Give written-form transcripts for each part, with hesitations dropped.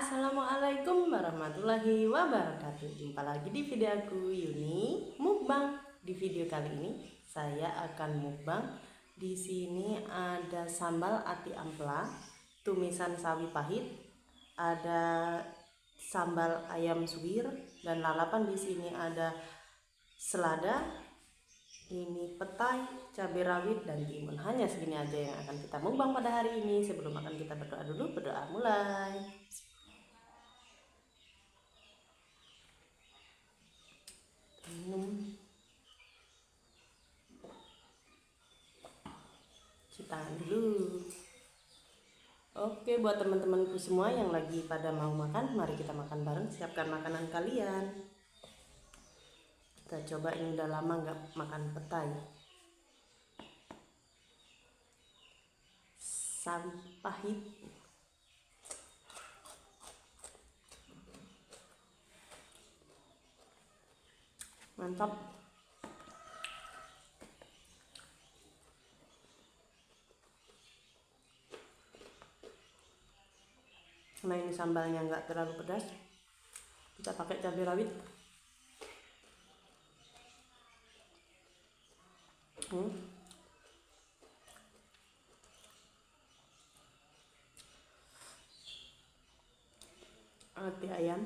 Assalamualaikum warahmatullahi wabarakatuh. Jumpa lagi di video aku Yuni Mukbang. Di video kali ini saya akan mukbang. Di sini ada sambal ati ampela, tumisan sawi pahit, ada sambal ayam suwir dan lalapan. Di sini ada selada, ini petai, cabai rawit dan timun. Hanya segini aja yang akan kita mukbang pada hari ini. Sebelum makan kita berdoa dulu. Berdoa mulai. Minum, cuci tangan dulu. Oke, buat teman-temanku semua yang lagi pada mau makan, mari kita makan bareng. Siapkan makanan kalian. Kita coba, ini udah lama nggak makan petai. Sawi pahit, mantap. Nah, ini sambalnya nggak terlalu pedas, kita pakai cabai rawit. Ati ayam,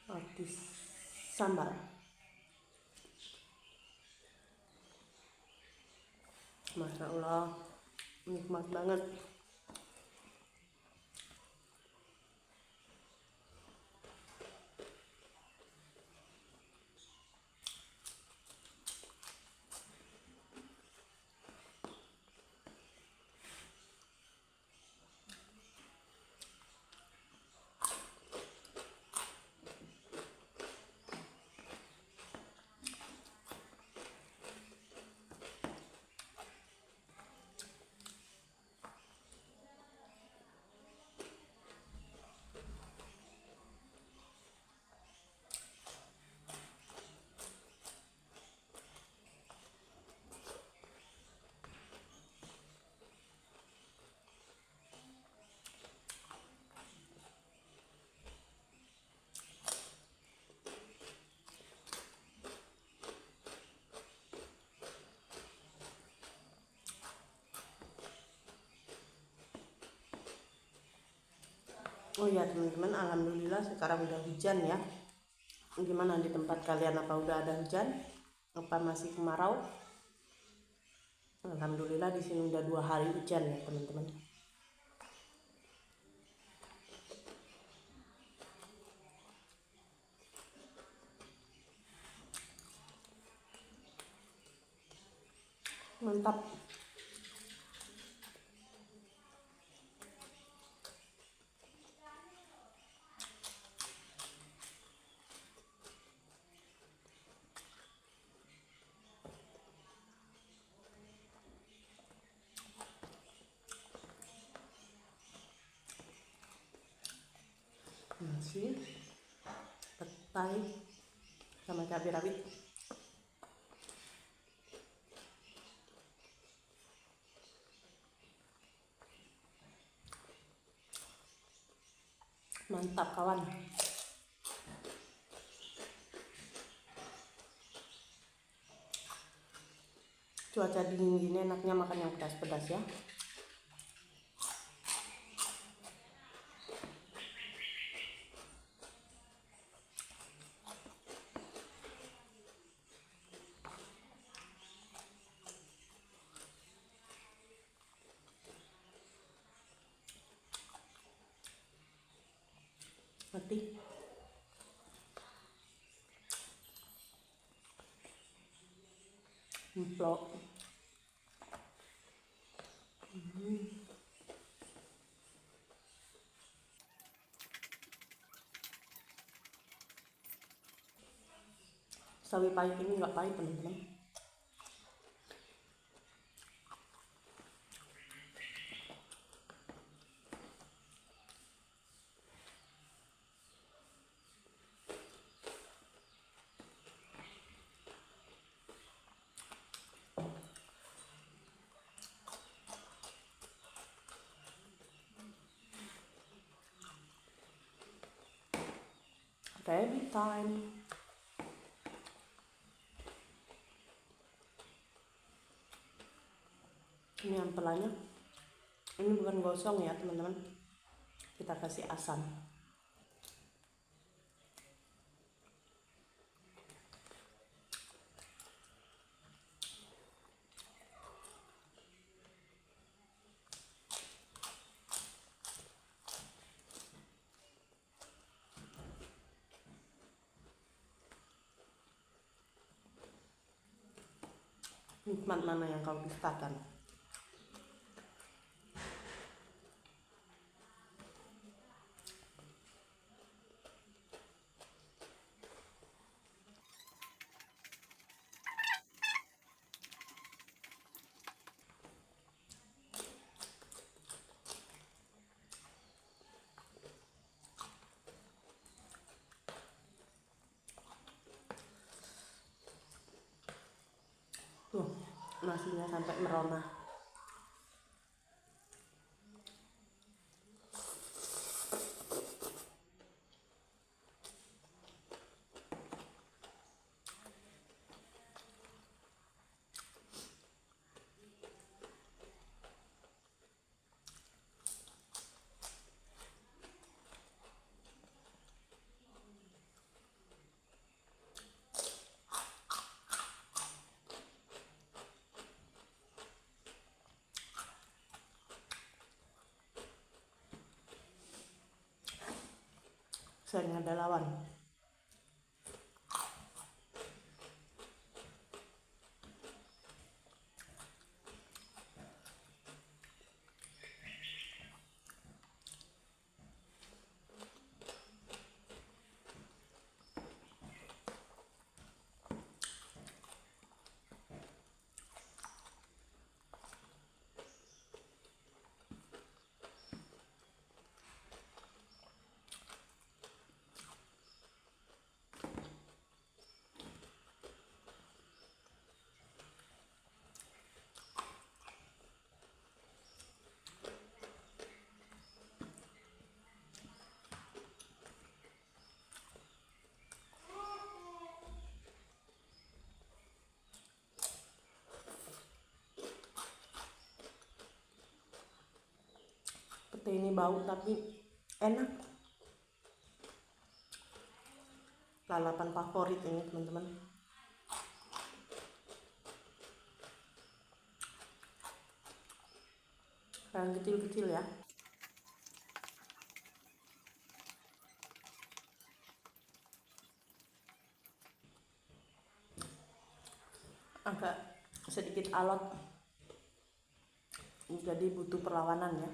ati sambal. Masya Allah, nikmat banget. Oh ya teman-teman, alhamdulillah sekarang udah hujan ya. Gimana di tempat kalian, apa udah ada hujan? Apa masih kemarau? Alhamdulillah di sini udah 2 hari hujan ya teman-teman. Mantap. Nasi, petai, sama cabai rawit. Mantap kawan. Cuaca dingin gini enaknya makan yang pedas-pedas ya. Mati. Emplok. Sawi pahit ini nggak pahit teman-teman. Baby time. Ini ampelannya, ini bukan gosong ya teman-teman, kita kasih asam. Nikmat mana yang kau dustakan? Tuh, nasinya sampai merona. Sering ada lawan. Pete ini bau tapi enak. Lalapan favorit ini teman-teman. Yang kecil-kecil ya. Agak sedikit alot, jadi butuh perlawanan ya.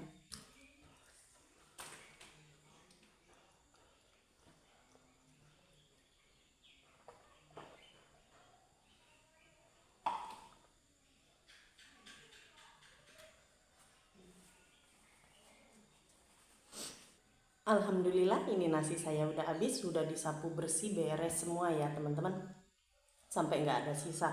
Alhamdulillah, ini nasi saya udah habis, sudah disapu bersih, beres semua ya teman-teman, sampai nggak ada sisa.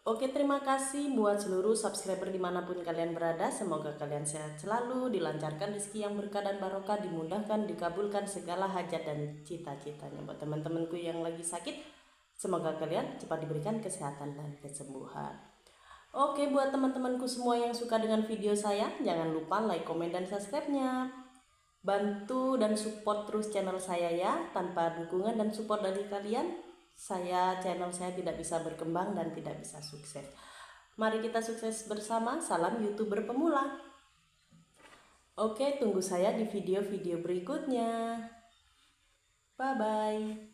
Oke, terima kasih buat seluruh subscriber dimanapun kalian berada. Semoga kalian sehat selalu, dilancarkan rezeki yang berkah dan barokah, dimudahkan, dikabulkan segala hajat dan cita-citanya. Buat teman-temanku yang lagi sakit, semoga kalian cepat diberikan kesehatan dan kesembuhan. Oke, buat teman-temanku semua yang suka dengan video saya, jangan lupa like, komen, dan subscribe-nya. Bantu dan support terus channel saya ya. Tanpa dukungan dan support dari kalian, channel saya tidak bisa berkembang dan tidak bisa sukses. Mari kita sukses bersama. Salam YouTuber pemula. Oke, tunggu saya di video-video berikutnya. Bye bye.